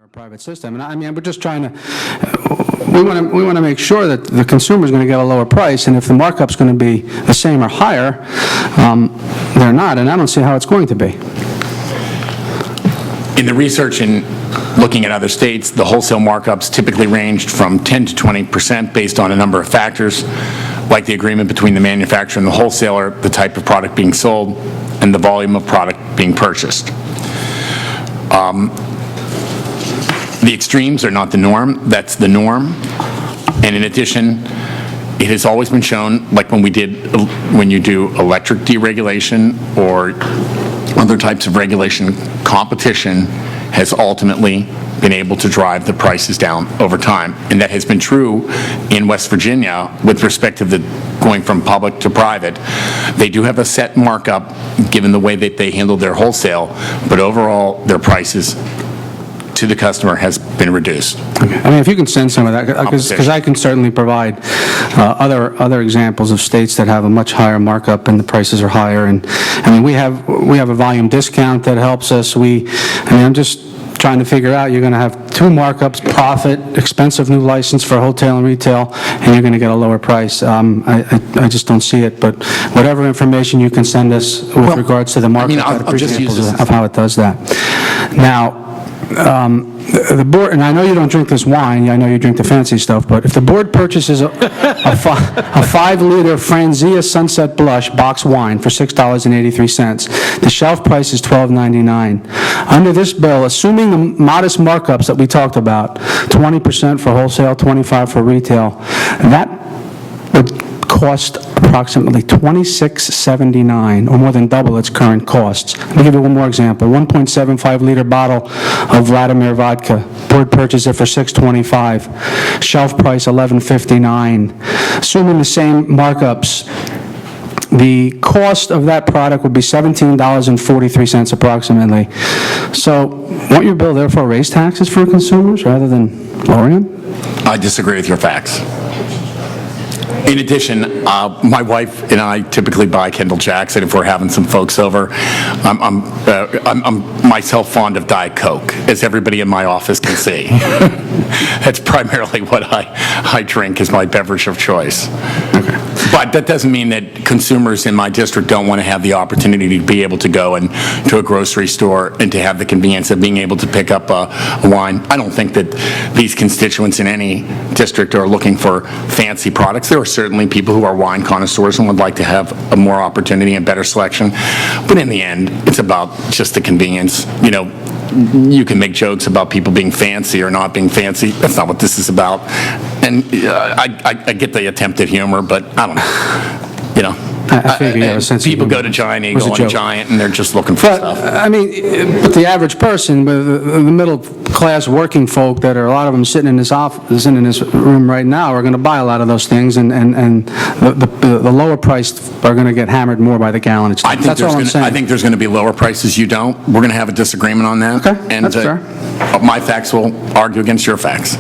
a private system. And I mean, we're just trying to, we want to make sure that the consumer is going to get a lower price, and if the markup's going to be the same or higher, they're not, and I don't see how it's going to be. In the research and looking at other states, the wholesale markups typically ranged from 10 to 20% based on a number of factors, like the agreement between the manufacturer and the wholesaler, the type of product being sold, and the volume of product being purchased. The extremes are not the norm. That's the norm. And in addition, it has always been shown, like when you do electric deregulation or other types of regulation, competition has ultimately been able to drive the prices down over time. And that has been true in West Virginia with respect to the going from public to private. They do have a set markup given the way that they handle their wholesale, but overall their prices to the customer has been reduced. Okay. I mean, if you can send some of that, because I can certainly provide other examples of states that have a much higher markup and the prices are higher. And I mean, we have a volume discount that helps us. I'm just trying to figure out, you're going to have two markups: profit, expensive new license for wholesale and retail, and you're going to get a lower price. I just don't see it. But whatever information you can send us with regards to the markup, I'll just use this of how it does that. Now. The board, and I know you don't drink this wine, I know you drink the fancy stuff, but if the board purchases a 5-liter Franzia Sunset Blush box wine for $6.83, the shelf price is $12.99. Under this bill, assuming the modest markups that we talked about, 20% for wholesale, 25% for retail, that would cost approximately $26.79, or more than double its current costs. Let me give you one more example. 1.75-liter bottle of Vladimir vodka. Board purchased it for $6.25. Shelf price $11.59. Assuming the same markups, the cost of that product would be $17.43 approximately. So, won't your bill therefore raise taxes for consumers rather than lowering them? I disagree with your facts. In addition, my wife and I typically buy Kendall Jackson if we're having some folks over. I'm myself fond of Diet Coke, as everybody in my office can see. That's primarily what I drink as my beverage of choice. Okay. But that doesn't mean that consumers in my district don't want to have the opportunity to be able to go to a grocery store and to have the convenience of being able to pick up a wine. I don't think that these constituents in any district are looking for fancy products. There are certainly people who are wine connoisseurs and would like to have a more opportunity and better selection. But in the end, it's about just the convenience. You know, you can make jokes about people being fancy or not being fancy. That's not what this is about. And I get the attempt at humor, but I don't know. You know. I figure you have a sense of people humor. go to Giant Eagle and Giant, and they're just looking for stuff. I mean, but the average person, the middle class working folk that are a lot of them sitting in this office, in this room right now, are going to buy a lot of those things, and the lower priced are going to get hammered more by the gallon. That's all I'm saying. I think there's going to be lower prices. You don't. We're going to have a disagreement on that. Okay, and that's fair. My facts will argue against your facts.